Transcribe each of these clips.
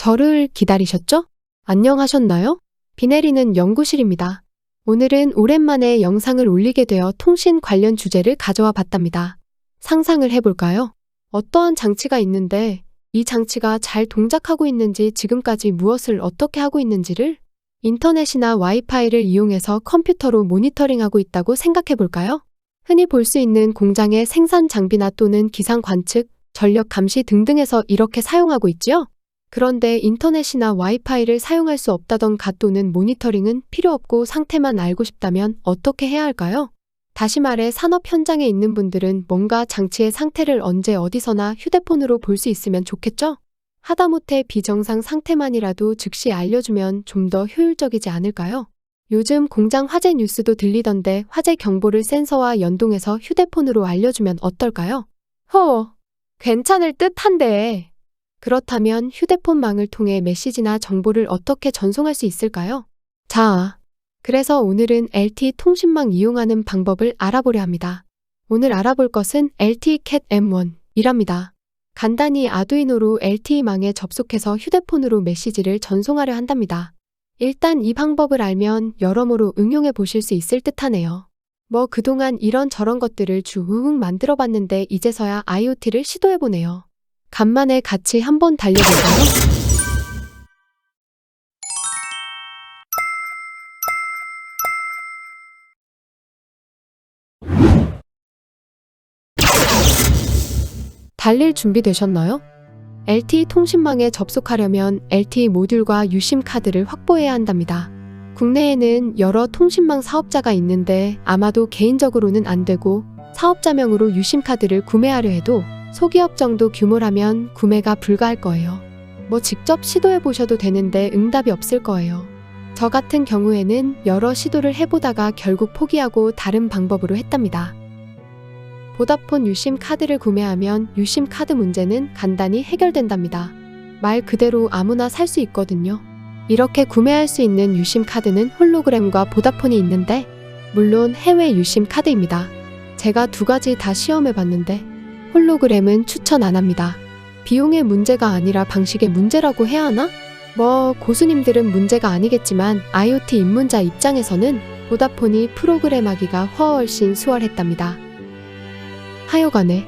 저를 기다리셨죠? 안녕하셨나요? 비 내리는 연구실입니다. 오늘은 오랜만에 영상을 올리게 되어 통신 관련 주제를 가져와 봤답니다. 상상을 해볼까요? 어떠한 장치가 있는데 이 장치가 잘 동작하고 있는지 지금까지 무엇을 어떻게 하고 있는지를 인터넷이나 와이파이를 이용해서 컴퓨터로 모니터링하고 있다고 생각해 볼까요? 흔히 볼 수 있는 공장의 생산 장비나 또는 기상 관측, 전력 감시 등등에서 이렇게 사용하고 있지요? 그런데 인터넷이나 와이파이를 사용할 수 없다던가 또는 모니터링은 필요 없고 상태만 알고 싶다면 어떻게 해야 할까요? 다시 말해 산업 현장에 있는 분들은 뭔가 장치의 상태를 언제 어디서나 휴대폰으로 볼 수 있으면 좋겠죠? 하다못해 비정상 상태만이라도 즉시 알려주면 좀 더 효율적이지 않을까요? 요즘 공장 화재 뉴스도 들리던데 화재 경보를 센서와 연동해서 휴대폰으로 알려주면 어떨까요? 괜찮을 듯한데. 그렇다면 휴대폰망을 통해 메시지나 정보를 어떻게 전송할 수 있을까요? 자, 그래서 오늘은 LTE 통신망 이용하는 방법을 알아보려 합니다. 오늘 알아볼 것은 LTE Cat M1이랍니다. 간단히 아두이노로 LTE망에 접속해서 휴대폰으로 메시지를 전송하려 한답니다. 일단 이 방법을 알면 여러모로 응용해 보실 수 있을 듯하네요. 그동안 이런저런 것들을 쭉 만들어 봤는데 이제서야 IoT를 시도해 보네요. 간만에 같이 한번 달려볼까요? 달릴 준비 되셨나요? LTE 통신망에 접속하려면 LTE 모듈과 유심 카드를 확보해야 한답니다. 국내에는 여러 통신망 사업자가 있는데 아마도 개인적으로는 안 되고 사업자명으로 유심 카드를 구매하려 해도 소기업 정도 규모라면 구매가 불가할 거예요. 직접 시도해 보셔도 되는데 응답이 없을 거예요. 저 같은 경우에는 여러 시도를 해보다가 결국 포기하고 다른 방법으로 했답니다. 보다폰 유심 카드를 구매하면 유심 카드 문제는 간단히 해결된답니다. 말 그대로 아무나 살 수 있거든요. 이렇게 구매할 수 있는 유심 카드는 홀로그램과 보다폰이 있는데 물론 해외 유심 카드입니다. 제가 두 가지 다 시험해 봤는데 홀로그램은 추천 안 합니다. 비용의 문제가 아니라 방식의 문제라고 해야 하나? 고수님들은 문제가 아니겠지만 IoT 입문자 입장에서는 보다폰이 프로그램하기가 훨씬 수월했답니다. 하여간에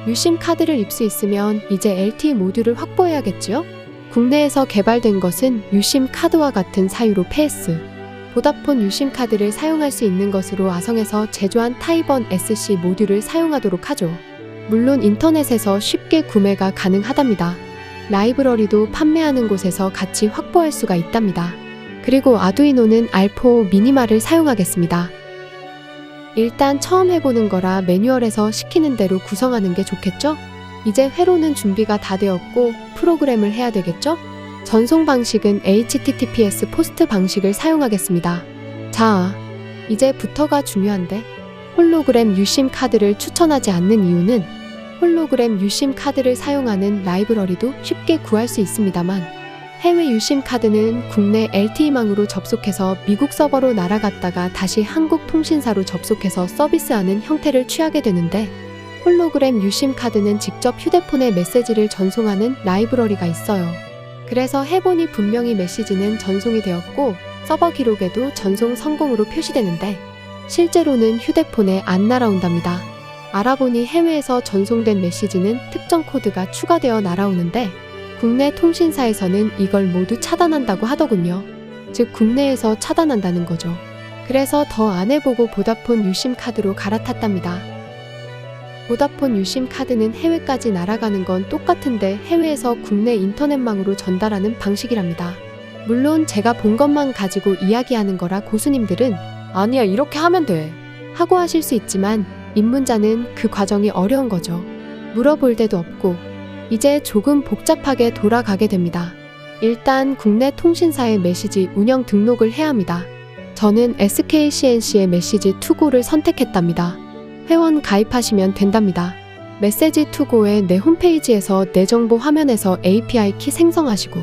유심 카드를 입수 있으면 이제 LTE 모듈을 확보해야겠죠? 국내에서 개발된 것은 유심 카드와 같은 사유로 PS, 보다폰 유심 카드를 사용할 수 있는 것으로 아성에서 제조한 타입1 SC 모듈을 사용하도록 하죠. 물론 인터넷에서 쉽게 구매가 가능하답니다. 라이브러리도 판매하는 곳에서 같이 확보할 수가 있답니다. 그리고 아두이노는 R4 미니마를 사용하겠습니다. 일단 처음 해보는 거라 매뉴얼에서 시키는 대로 구성하는 게 좋겠죠? 이제 회로는 준비가 다 되었고 프로그램을 해야 되겠죠? 전송 방식은 HTTPS 포스트 방식을 사용하겠습니다. 자, 이제부터가 중요한데 홀로그램 유심 카드를 추천하지 않는 이유는 홀로그램 유심 카드를 사용하는 라이브러리도 쉽게 구할 수 있습니다만 해외 유심 카드는 국내 LTE망으로 접속해서 미국 서버로 날아갔다가 다시 한국 통신사로 접속해서 서비스하는 형태를 취하게 되는데 홀로그램 유심 카드는 직접 휴대폰에 메시지를 전송하는 라이브러리가 있어요. 그래서 해보니 분명히 메시지는 전송이 되었고 서버 기록에도 전송 성공으로 표시되는데 실제로는 휴대폰에 안 날아온답니다. 알아보니 해외에서 전송된 메시지는 특정 코드가 추가되어 날아오는데 국내 통신사에서는 이걸 모두 차단한다고 하더군요. 즉 국내에서 차단한다는 거죠. 그래서 더 안 해보고 보다폰 유심 카드로 갈아탔답니다. 보다폰 유심 카드는 해외까지 날아가는 건 똑같은데 해외에서 국내 인터넷망으로 전달하는 방식이랍니다. 물론 제가 본 것만 가지고 이야기하는 거라 고수님들은 아니야 이렇게 하면 돼 하고 하실 수 있지만 입문자는 그 과정이 어려운 거죠. 물어볼 데도 없고 이제 조금 복잡하게 돌아가게 됩니다. 일단 국내 통신사의 메시지 운영 등록을 해야 합니다. 저는 SKCNC의 메시지 투고를 선택했답니다. 회원 가입하시면 된답니다. 메시지 투고의 내 홈페이지에서 내 정보 화면에서 API 키 생성하시고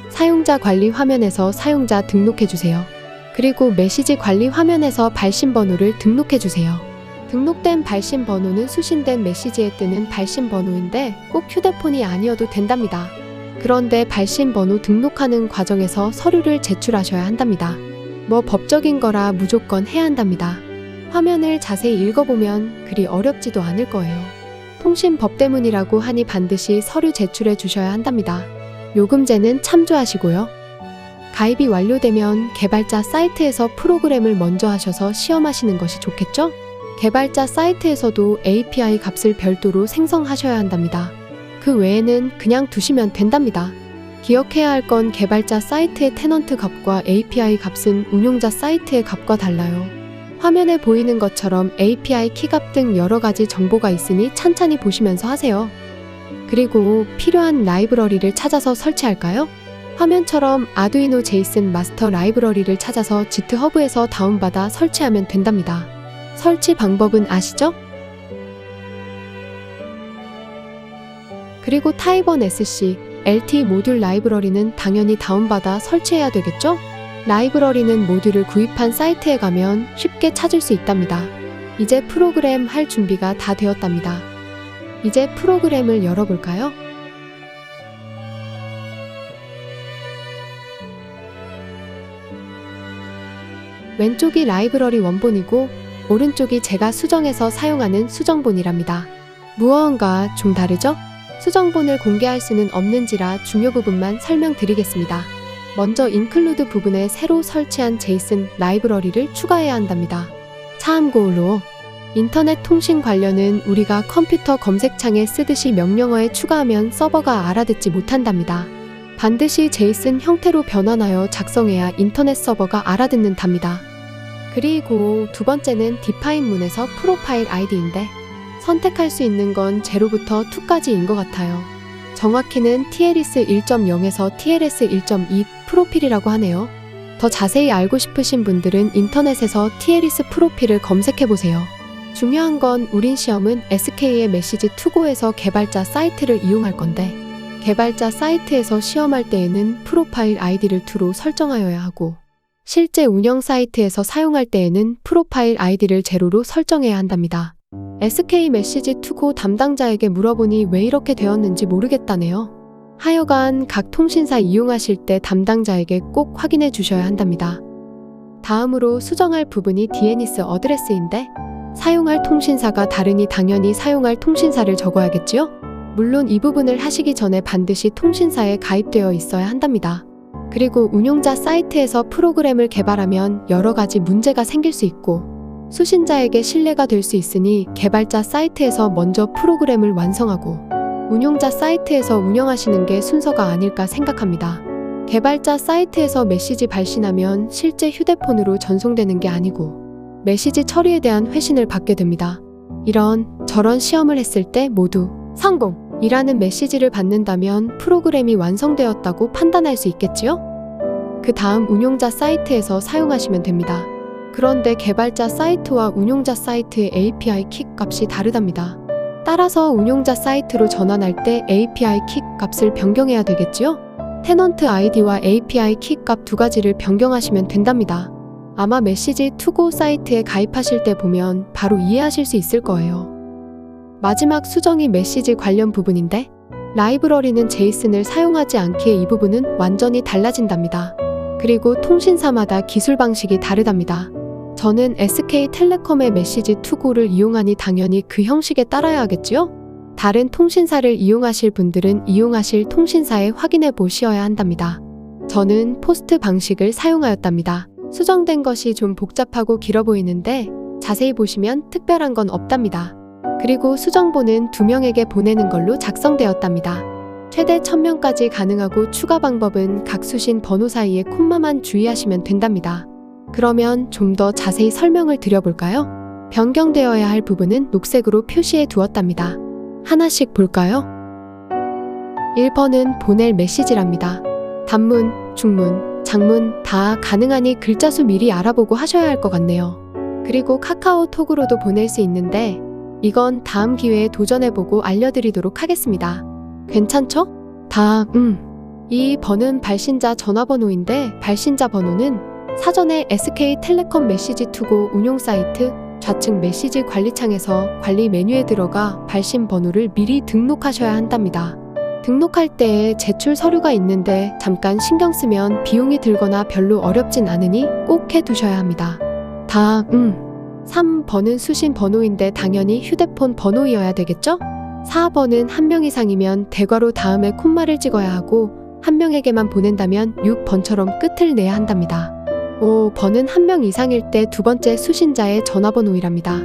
사용자 관리 화면에서 사용자 등록해주세요. 그리고 메시지 관리 화면에서 발신 번호를 등록해주세요. 등록된 발신 번호는 수신된 메시지에 뜨는 발신 번호인데 꼭 휴대폰이 아니어도 된답니다. 그런데 발신 번호 등록하는 과정에서 서류를 제출하셔야 한답니다. 뭐 법적인 거라 무조건 해야 한답니다. 화면을 자세히 읽어보면 그리 어렵지도 않을 거예요. 통신법 때문이라고 하니 반드시 서류 제출해 주셔야 한답니다. 요금제는 참조하시고요. 가입이 완료되면 개발자 사이트에서 프로그램을 먼저 하셔서 시험하시는 것이 좋겠죠? 개발자 사이트에서도 API 값을 별도로 생성하셔야 한답니다. 그 외에는 그냥 두시면 된답니다. 기억해야 할 건 개발자 사이트의 테넌트 값과 API 값은 운용자 사이트의 값과 달라요. 화면에 보이는 것처럼 API 키값 등 여러 가지 정보가 있으니 찬찬히 보시면서 하세요. 그리고 필요한 라이브러리를 찾아서 설치할까요? 화면처럼 아두이노 제이슨 마스터 라이브러리를 찾아서 지트허브에서 다운받아 설치하면 된답니다. 설치 방법은 아시죠? 그리고 타입1 SC, LTE 모듈 라이브러리는 당연히 다운받아 설치해야 되겠죠? 라이브러리는 모듈을 구입한 사이트에 가면 쉽게 찾을 수 있답니다. 이제 프로그램 할 준비가 다 되었답니다. 이제 프로그램을 열어볼까요? 왼쪽이 라이브러리 원본이고 오른쪽이 제가 수정해서 사용하는 수정본이랍니다. 무언가 좀 다르죠? 수정본을 공개할 수는 없는지라 중요 부분만 설명드리겠습니다. 먼저 include 부분에 새로 설치한 제이슨 라이브러리를 추가해야 한답니다. 참고로 인터넷 통신 관련은 우리가 컴퓨터 검색창에 쓰듯이 명령어에 추가하면 서버가 알아듣지 못한답니다. 반드시 제이슨 형태로 변환하여 작성해야 인터넷 서버가 알아듣는답니다. 그리고 두 번째는 define 문에서 프로파일 아이디인데 선택할 수 있는 건 0부터 2까지인 것 같아요. 정확히는 TLS 1.0에서 TLS 1.2 프로필이라고 하네요. 더 자세히 알고 싶으신 분들은 인터넷에서 TLS 프로필을 검색해보세요. 중요한 건 우린 시험은 SK의 메시지 투고에서 개발자 사이트를 이용할 건데 개발자 사이트에서 시험할 때에는 프로파일 아이디를 2로 설정하여야 하고 실제 운영 사이트에서 사용할 때에는 프로파일 아이디를 0로 설정해야 한답니다. SK 메시지 투고 담당자에게 물어보니 왜 이렇게 되었는지 모르겠다네요. 하여간 각 통신사 이용하실 때 담당자에게 꼭 확인해 주셔야 한답니다. 다음으로 수정할 부분이 DNS 어드레스인데 사용할 통신사가 다르니 당연히 사용할 통신사를 적어야겠지요? 물론 이 부분을 하시기 전에 반드시 통신사에 가입되어 있어야 한답니다. 그리고 운용자 사이트에서 프로그램을 개발하면 여러 가지 문제가 생길 수 있고 수신자에게 신뢰가 될 수 있으니 개발자 사이트에서 먼저 프로그램을 완성하고 운용자 사이트에서 운영하시는 게 순서가 아닐까 생각합니다. 개발자 사이트에서 메시지 발신하면 실제 휴대폰으로 전송되는 게 아니고 메시지 처리에 대한 회신을 받게 됩니다. 이런 저런 시험을 했을 때 모두 성공이라는 메시지를 받는다면 프로그램이 완성되었다고 판단할 수 있겠지요? 그 다음 운용자 사이트에서 사용하시면 됩니다. 그런데 개발자 사이트와 운용자 사이트의 API 킥 값이 다르답니다. 따라서 운용자 사이트로 전환할 때 API 킥 값을 변경해야 되겠지요? 테넌트 아이디와 API 킥 값 두 가지를 변경하시면 된답니다. 아마 메시지 투고 사이트에 가입하실 때 보면 바로 이해하실 수 있을 거예요. 마지막 수정이 메시지 관련 부분인데 라이브러리는 제이슨을 사용하지 않기에 이 부분은 완전히 달라진답니다. 그리고 통신사마다 기술 방식이 다르답니다. 저는 SK텔레콤의 메시지 투고를 이용하니 당연히 그 형식에 따라야 하겠지요? 다른 통신사를 이용하실 분들은 이용하실 통신사에 확인해 보셔야 한답니다. 저는 포스트 방식을 사용하였답니다. 수정된 것이 좀 복잡하고 길어 보이는데 자세히 보시면 특별한 건 없답니다. 그리고 수정본은 2명에게 보내는 걸로 작성되었답니다. 최대 1000명까지 가능하고 추가 방법은 각 수신 번호 사이의 콤마만 주의하시면 된답니다. 그러면 좀 더 자세히 설명을 드려볼까요? 변경되어야 할 부분은 녹색으로 표시해 두었답니다. 하나씩 볼까요? 1번은 보낼 메시지랍니다. 단문, 중문, 장문 다 가능하니 글자 수 미리 알아보고 하셔야 할 것 같네요. 그리고 카카오톡으로도 보낼 수 있는데 이건 다음 기회에 도전해보고 알려드리도록 하겠습니다. 괜찮죠? 이 번은 발신자 전화번호인데 발신자 번호는 사전에 SK텔레콤 메시지 투고 운용 사이트 좌측 메시지 관리창에서 관리 메뉴에 들어가 발신 번호를 미리 등록하셔야 한답니다. 등록할 때에 제출 서류가 있는데 잠깐 신경 쓰면 비용이 들거나 별로 어렵진 않으니 꼭 해두셔야 합니다. 3번은 수신 번호인데 당연히 휴대폰 번호이어야 되겠죠? 4번은 한 명 이상이면 대괄호 다음에 콤마를 찍어야 하고 한 명에게만 보낸다면 6번처럼 끝을 내야 한답니다. 5번은 한 명 이상일 때 두 번째 수신자의 전화번호이랍니다.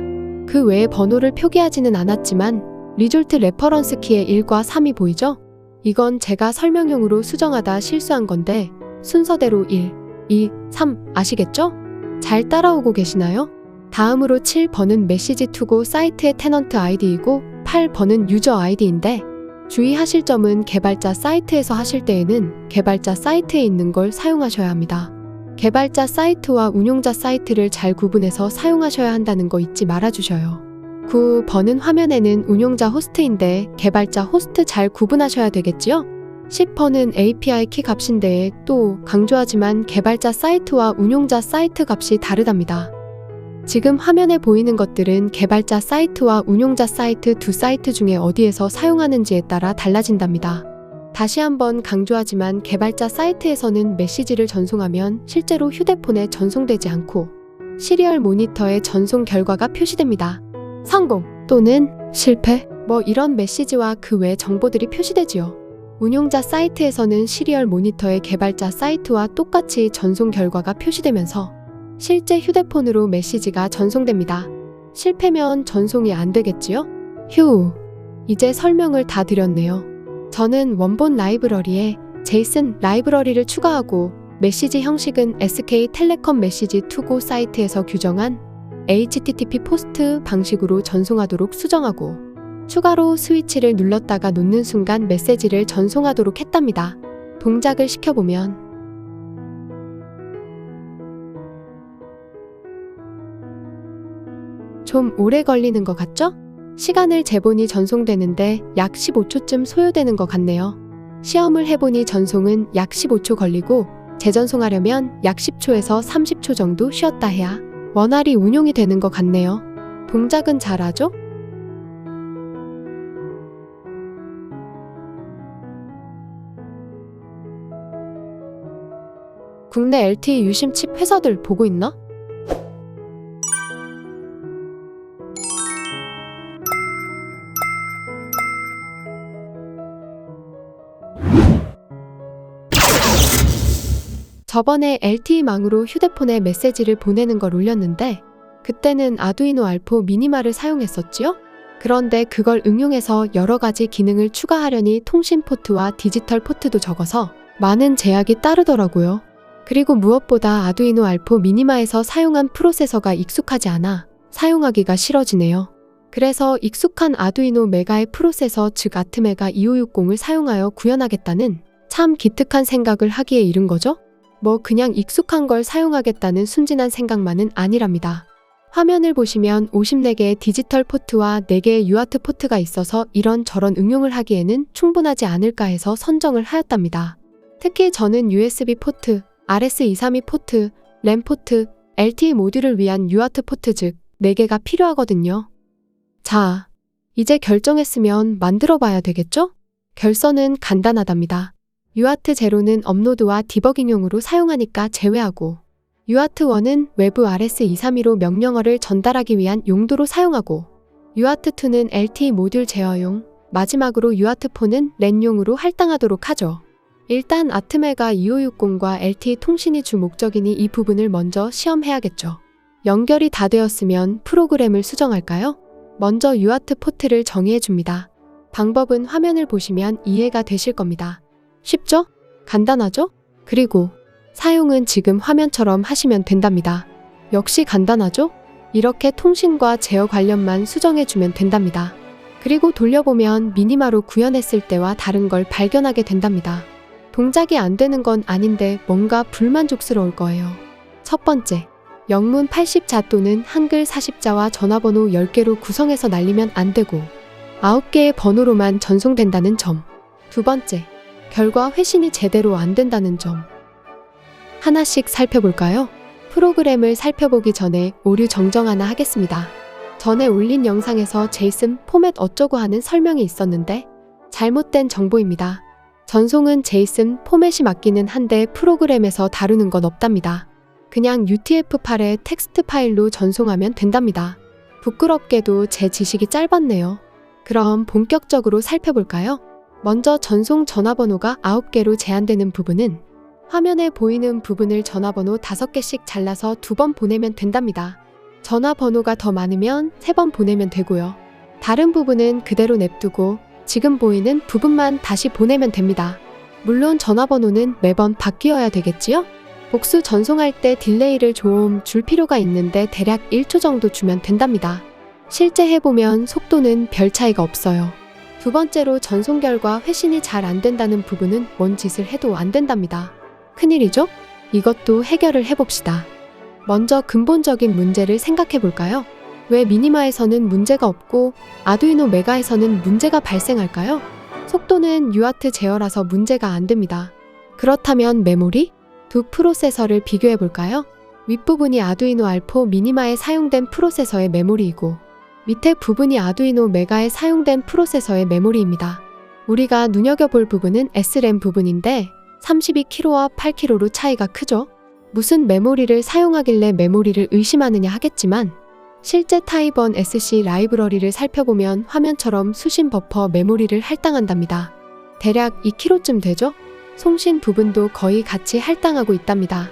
그 외에 번호를 표기하지는 않았지만 리졸트 레퍼런스 키에 1과 3이 보이죠? 이건 제가 설명용으로 수정하다 실수한 건데 순서대로 1, 2, 3 아시겠죠? 잘 따라오고 계시나요? 다음으로 7번은 메시지 투고 사이트의 테넌트 아이디이고 8번은 유저 아이디인데 주의하실 점은 개발자 사이트에서 하실 때에는 개발자 사이트에 있는 걸 사용하셔야 합니다. 개발자 사이트와 운용자 사이트를 잘 구분해서 사용하셔야 한다는 거 잊지 말아주셔요. 9번은 화면에는 운용자 호스트인데 개발자 호스트 잘 구분하셔야 되겠지요? 10번은 API 키 값인데 또 강조하지만 개발자 사이트와 운용자 사이트 값이 다르답니다. 지금 화면에 보이는 것들은 개발자 사이트와 운용자 사이트 두 사이트 중에 어디에서 사용하는지에 따라 달라진답니다. 다시 한번 강조하지만 개발자 사이트에서는 메시지를 전송하면 실제로 휴대폰에 전송되지 않고 시리얼 모니터에 전송 결과가 표시됩니다. 성공 또는 실패 뭐 이런 메시지와 그 외 정보들이 표시되지요. 운용자 사이트에서는 시리얼 모니터의 개발자 사이트와 똑같이 전송 결과가 표시되면서 실제 휴대폰으로 메시지가 전송됩니다. 실패면 전송이 안 되겠지요? 휴, 이제 설명을 다 드렸네요. 저는 원본 라이브러리에 제이슨 라이브러리를 추가하고 메시지 형식은 SK텔레콤 메시지 투고 사이트에서 규정한 HTTP 포스트 방식으로 전송하도록 수정하고 추가로 스위치를 눌렀다가 놓는 순간 메시지를 전송하도록 했답니다. 동작을 시켜보면 좀 오래 걸리는 것 같죠? 시간을 재보니 전송되는데 약 15초쯤 소요되는 것 같네요. 시험을 해보니 전송은 약 15초 걸리고 재전송하려면 약 10초에서 30초 정도 쉬었다 해야 원활히 운용이 되는 것 같네요. 동작은 잘하죠? 국내 LTE 유심 칩 회사들 보고 있나? 저번에 LTE망으로 휴대폰에 메시지를 보내는 걸 올렸는데 그때는 아두이노 알포 미니마를 사용했었지요? 그런데 그걸 응용해서 여러 가지 기능을 추가하려니 통신 포트와 디지털 포트도 적어서 많은 제약이 따르더라고요. 그리고 무엇보다 아두이노 알포 미니마에서 사용한 프로세서가 익숙하지 않아 사용하기가 싫어지네요. 그래서 익숙한 아두이노 메가의 프로세서 즉 아트메가 2560을 사용하여 구현하겠다는 참 기특한 생각을 하기에 이른 거죠? 뭐 그냥 익숙한 걸 사용하겠다는 순진한 생각만은 아니랍니다. 화면을 보시면 54개의 디지털 포트와 4개의 UART 포트가 있어서 이런저런 응용을 하기에는 충분하지 않을까 해서 선정을 하였답니다. 특히 저는 USB 포트, RS232 포트, 램 포트, LTE 모듈을 위한 UART 포트 즉 4개가 필요하거든요. 자, 이제 결정했으면 만들어 봐야 되겠죠? 결선은 간단하답니다. UART 제로는 업로드와 디버깅용으로 사용하니까 제외하고 UART 1은 외부 RS232로 명령어를 전달하기 위한 용도로 사용하고 UART 2는 LTE 모듈 제어용, 마지막으로 UART 4는 랜용으로 할당하도록 하죠. 일단 아트메가 2560과 LTE 통신이 주 목적이니 이 부분을 먼저 시험해야겠죠. 연결이 다 되었으면 프로그램을 수정할까요? 먼저 UART 포트를 정의해줍니다. 방법은 화면을 보시면 이해가 되실 겁니다. 쉽죠? 간단하죠? 그리고 사용은 지금 화면처럼 하시면 된답니다. 역시 간단하죠? 이렇게 통신과 제어 관련만 수정해주면 된답니다. 그리고 돌려보면 미니마로 구현했을 때와 다른 걸 발견하게 된답니다. 동작이 안 되는 건 아닌데 뭔가 불만족스러울 거예요. 첫 번째, 영문 80자 또는 한글 40자와 전화번호 10개로 구성해서 날리면 안 되고 9개의 번호로만 전송된다는 점. 두 번째, 결과 회신이 제대로 안 된다는 점. 하나씩 살펴볼까요? 프로그램을 살펴보기 전에 오류 정정 하나 하겠습니다. 전에 올린 영상에서 제이슨 포맷 어쩌고 하는 설명이 있었는데 잘못된 정보입니다. 전송은 제이슨 포맷이 맞기는 한데 프로그램에서 다루는 건 없답니다. 그냥 UTF-8의 텍스트 파일로 전송하면 된답니다. 부끄럽게도 제 지식이 짧았네요. 그럼 본격적으로 살펴볼까요? 먼저 전송 전화번호가 9개로 제한되는 부분은 화면에 보이는 부분을 전화번호 5개씩 잘라서 2번 보내면 된답니다. 전화번호가 더 많으면 3번 보내면 되고요. 다른 부분은 그대로 냅두고 지금 보이는 부분만 다시 보내면 됩니다. 물론 전화번호는 매번 바뀌어야 되겠지요? 복수 전송할 때 딜레이를 좀 줄 필요가 있는데 대략 1초 정도 주면 된답니다. 실제 해보면 속도는 별 차이가 없어요. 두 번째로 전송 결과 회신이 잘 안 된다는 부분은 뭔 짓을 해도 안 된답니다. 큰일이죠? 이것도 해결을 해봅시다. 먼저 근본적인 문제를 생각해 볼까요? 왜 미니마에서는 문제가 없고 아두이노 메가에서는 문제가 발생할까요? 속도는 UART 제어라서 문제가 안 됩니다. 그렇다면 메모리? 두 프로세서를 비교해 볼까요? 윗부분이 아두이노 알포 미니마에 사용된 프로세서의 메모리이고 밑에 부분이 아두이노 메가에 사용된 프로세서의 메모리입니다. 우리가 눈여겨볼 부분은 SRAM 부분인데 32kg와 8kg로 차이가 크죠? 무슨 메모리를 사용하길래 메모리를 의심하느냐 하겠지만 실제 타입1 SC 라이브러리를 살펴보면 화면처럼 수신 버퍼 메모리를 할당한답니다. 대략 2kg쯤 되죠? 송신 부분도 거의 같이 할당하고 있답니다.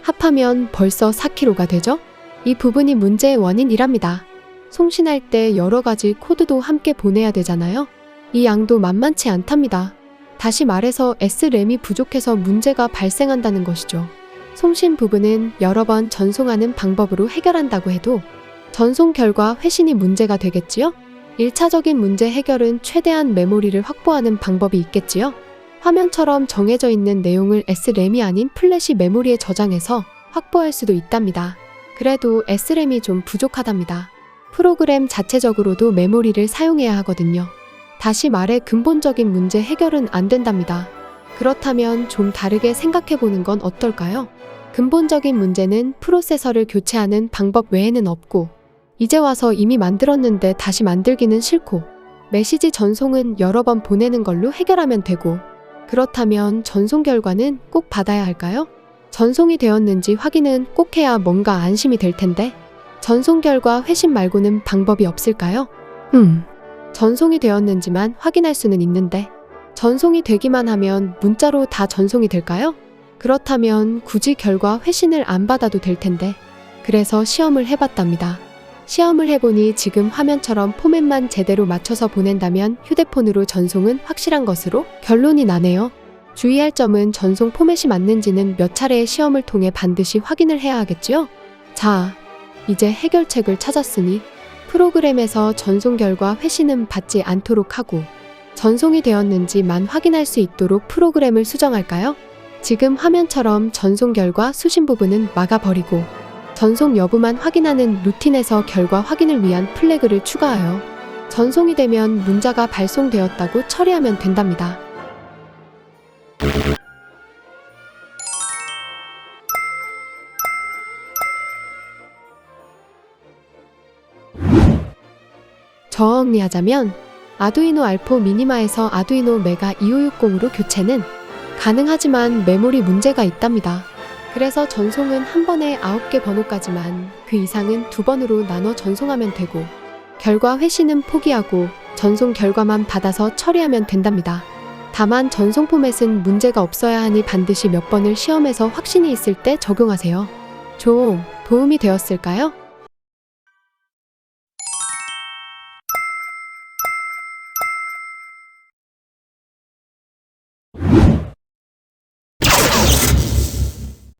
합하면 벌써 4kg가 되죠? 이 부분이 문제의 원인이랍니다. 송신할 때 여러 가지 코드도 함께 보내야 되잖아요. 이 양도 만만치 않답니다. 다시 말해서 SRAM이 부족해서 문제가 발생한다는 것이죠. 송신 부분은 여러 번 전송하는 방법으로 해결한다고 해도 전송 결과 회신이 문제가 되겠지요? 1차적인 문제 해결은 최대한 메모리를 확보하는 방법이 있겠지요? 화면처럼 정해져 있는 내용을 SRAM이 아닌 플래시 메모리에 저장해서 확보할 수도 있답니다. 그래도 SRAM이 좀 부족하답니다. 프로그램 자체적으로도 메모리를 사용해야 하거든요. 다시 말해 근본적인 문제 해결은 안 된답니다. 그렇다면 좀 다르게 생각해보는 건 어떨까요? 근본적인 문제는 프로세서를 교체하는 방법 외에는 없고 이제 와서 이미 만들었는데 다시 만들기는 싫고 메시지 전송은 여러 번 보내는 걸로 해결하면 되고 그렇다면 전송 결과는 꼭 받아야 할까요? 전송이 되었는지 확인은 꼭 해야 뭔가 안심이 될 텐데 전송 결과 회신 말고는 방법이 없을까요? 전송이 되었는지만 확인할 수는 있는데 전송이 되기만 하면 문자로 다 전송이 될까요? 그렇다면 굳이 결과 회신을 안 받아도 될 텐데 그래서 시험을 해봤답니다. 시험을 해보니 지금 화면처럼 포맷만 제대로 맞춰서 보낸다면 휴대폰으로 전송은 확실한 것으로 결론이 나네요. 주의할 점은 전송 포맷이 맞는지는 몇 차례의 시험을 통해 반드시 확인을 해야 하겠지요? 자, 이제 해결책을 찾았으니 프로그램에서 전송 결과 회신은 받지 않도록 하고 전송이 되었는지만 확인할 수 있도록 프로그램을 수정할까요? 지금 화면처럼 전송 결과 수신 부분은 막아버리고 전송 여부만 확인하는 루틴에서 결과 확인을 위한 플래그를 추가하여 전송이 되면 문자가 발송되었다고 처리하면 된답니다. 정리하자면 아두이노 알포 미니마에서 아두이노 메가 2560으로 교체는 가능하지만 메모리 문제가 있답니다. 그래서 전송은 한 번에 9개 번호까지만 그 이상은 2번으로 나눠 전송하면 되고 결과 회신은 포기하고 전송 결과만 받아서 처리하면 된답니다. 다만 전송 포맷은 문제가 없어야 하니 반드시 몇 번을 시험해서 확신이 있을 때 적용하세요. 좀 도움이 되었을까요?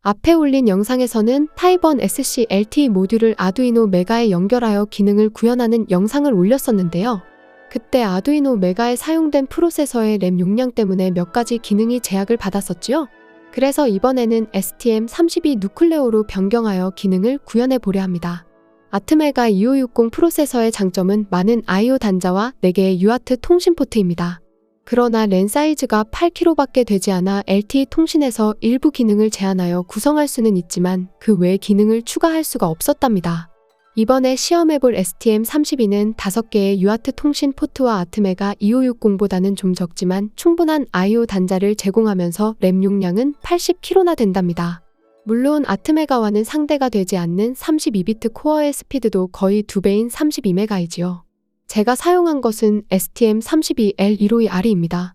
앞에 올린 영상에서는 타입1 SC LTE 모듈을 아두이노 메가에 연결하여 기능을 구현하는 영상을 올렸었는데요. 그때 아두이노 메가에 사용된 프로세서의 램 용량 때문에 몇 가지 기능이 제약을 받았었지요. 그래서 이번에는 STM32 누클레오로 변경하여 기능을 구현해 보려 합니다. 아트메가 2560 프로세서의 장점은 많은 I/O 단자와 4개의 UART 통신 포트입니다. 그러나 랜 사이즈가 8kb밖에 되지 않아 LTE 통신에서 일부 기능을 제한하여 구성할 수는 있지만 그 외 기능을 추가할 수가 없었답니다. 이번에 시험해볼 STM32는 5개의 UART 통신 포트와 아트메가 2560보다는 좀 적지만 충분한 I/O 단자를 제공하면서 램 용량은 80kb나 된답니다. 물론 아트메가와는 상대가 되지 않는 32비트 코어의 스피드도 거의 2배인 32메가이지요. 제가 사용한 것은 STM32L152R입니다.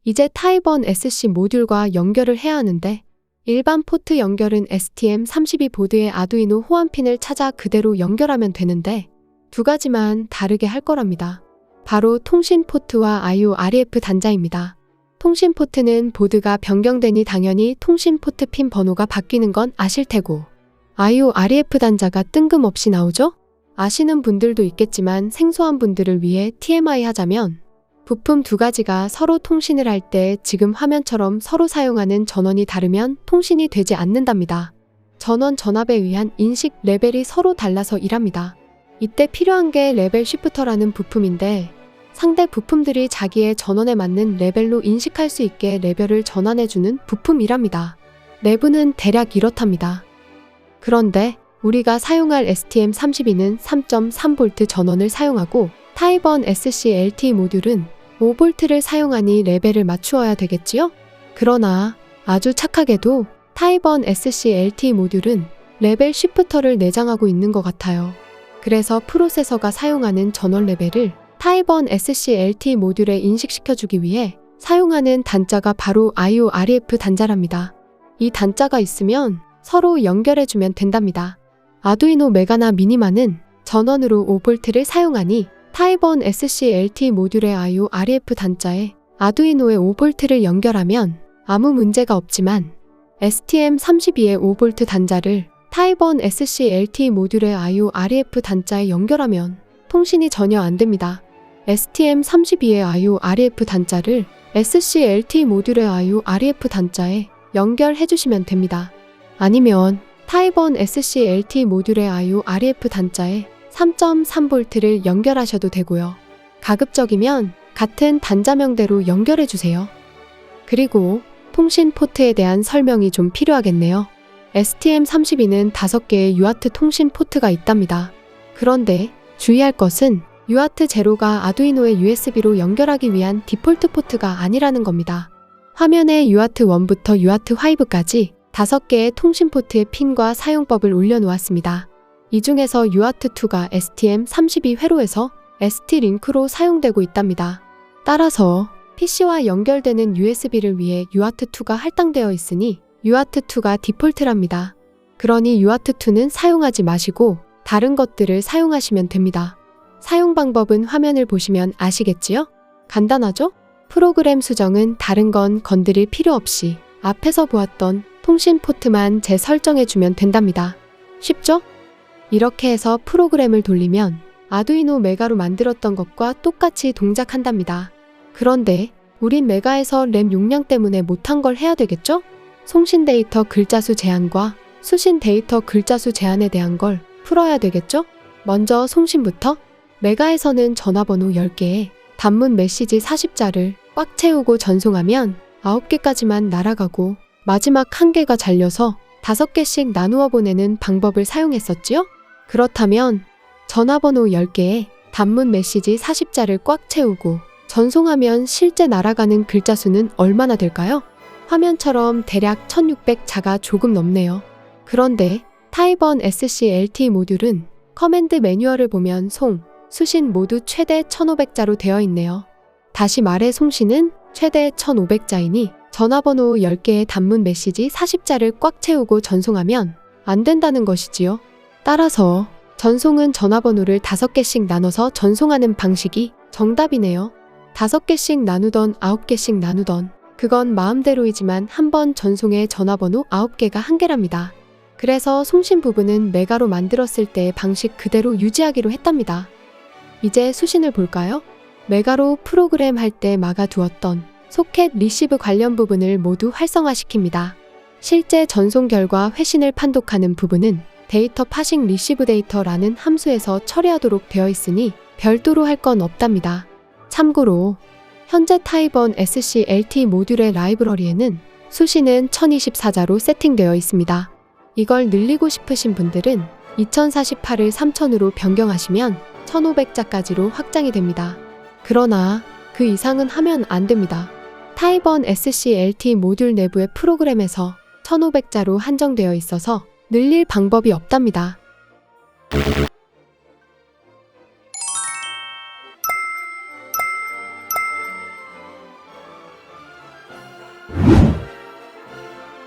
이제 타입1 SC 모듈과 연결을 해야 하는데 일반 포트 연결은 STM32 보드의 아두이노 호환핀을 찾아 그대로 연결하면 되는데 두 가지만 다르게 할 거랍니다. 바로 통신 포트와 I/O RF 단자입니다. 통신 포트는 보드가 변경되니 당연히 통신 포트 핀 번호가 바뀌는 건 아실 테고 I/O RF 단자가 뜬금없이 나오죠? 아시는 분들도 있겠지만 생소한 분들을 위해 TMI 하자면 부품 두 가지가 서로 통신을 할 때 지금 화면처럼 서로 사용하는 전원이 다르면 통신이 되지 않는답니다. 전원 전압에 의한 인식 레벨이 서로 달라서 일합니다. 이때 필요한 게 레벨 쉬프터라는 부품인데 상대 부품들이 자기의 전원에 맞는 레벨로 인식할 수 있게 레벨을 전환해주는 부품이랍니다. 내부는 대략 이렇답니다. 그런데 우리가 사용할 STM32는 3.3V 전원을 사용하고 타입1 SC LTE 모듈은 5V를 사용하니 레벨을 맞추어야 되겠지요? 그러나 아주 착하게도 타입1 SC LTE 모듈은 레벨 쉬프터를 내장하고 있는 것 같아요. 그래서 프로세서가 사용하는 전원 레벨을 타입1 SC LTE 모듈에 인식시켜주기 위해 사용하는 단자가 바로 I/O RF 단자랍니다. 이 단자가 있으면 서로 연결해주면 된답니다. 아두이노 메가나 미니마는 전원으로 5V를 사용하니 타입1 SC LTE 모듈의 I/O RF 단자에 아두이노의 5V를 연결하면 아무 문제가 없지만 STM32의 5V 단자를 타입1 SC LTE 모듈의 I/O RF 단자에 연결하면 통신이 전혀 안 됩니다. STM32의 I/O RF 단자를 SC LTE 모듈의 I/O RF 단자에 연결해 주시면 됩니다. 아니면 타입1 SC LTE 모듈의 I/O RF 단자에 3.3V를 연결하셔도 되고요. 가급적이면 같은 단자명대로 연결해 주세요. 그리고 통신 포트에 대한 설명이 좀 필요하겠네요. STM32는 5개의 UART 통신 포트가 있답니다. 그런데 주의할 것은 UART 제로가 아두이노의 USB로 연결하기 위한 디폴트 포트가 아니라는 겁니다. 화면에 UART 1부터 UART 5까지 5개의 통신 포트의 핀과 사용법을 올려놓았습니다. 이 중에서 UART2가 STM32 회로에서 ST-링크로 사용되고 있답니다. 따라서 PC와 연결되는 USB를 위해 UART2가 할당되어 있으니 UART2가 디폴트랍니다. 그러니 UART2는 사용하지 마시고 다른 것들을 사용하시면 됩니다. 사용 방법은 화면을 보시면 아시겠지요? 간단하죠? 프로그램 수정은 다른 건 건드릴 필요 없이 앞에서 보았던 통신 포트만 재설정해주면 된답니다. 쉽죠? 이렇게 해서 프로그램을 돌리면 아두이노 메가로 만들었던 것과 똑같이 동작한답니다. 그런데 우린 메가에서 램 용량 때문에 못한 걸 해야 되겠죠? 송신 데이터 글자수 제한과 수신 데이터 글자수 제한에 대한 걸 풀어야 되겠죠? 먼저 송신부터 메가에서는 전화번호 10개에 단문 메시지 40자를 꽉 채우고 전송하면 9개까지만 날아가고 마지막 1개가 잘려서 5개씩 나누어 보내는 방법을 사용했었지요? 그렇다면 전화번호 10개에 단문 메시지 40자를 꽉 채우고 전송하면 실제 날아가는 글자 수는 얼마나 될까요? 화면처럼 대략 1600자가 조금 넘네요. 그런데 타입1 SC LTE 모듈은 커맨드 매뉴얼을 보면 송, 수신 모두 최대 1500자로 되어 있네요. 다시 말해 송신은 최대 1500자이니 전화번호 10개의 단문 메시지 40자를 꽉 채우고 전송하면 안 된다는 것이지요. 따라서 전송은 전화번호를 5개씩 나눠서 전송하는 방식이 정답이네요. 5개씩 나누던 9개씩 나누던 그건 마음대로이지만 한번 전송에 전화번호 9개가 한계랍니다. 그래서 송신 부분은 메가로 만들었을 때의 방식 그대로 유지하기로 했답니다. 이제 수신을 볼까요? 메가로 프로그램 할 때 막아두었던 소켓 리시브 관련 부분을 모두 활성화시킵니다. 실제 전송 결과 회신을 판독하는 부분은 데이터 파싱 리시브 데이터라는 함수에서 처리하도록 되어 있으니 별도로 할 건 없답니다. 참고로 현재 타이번 SC LTE 모듈의 라이브러리에는 수시는 1024자로 세팅되어 있습니다. 이걸 늘리고 싶으신 분들은 2048을 3000으로 변경하시면 1500자까지로 확장이 됩니다. 그러나 그 이상은 하면 안 됩니다. 타이번 SC LTE 모듈 내부의 프로그램에서 1500자로 한정되어 있어서 늘릴 방법이 없답니다.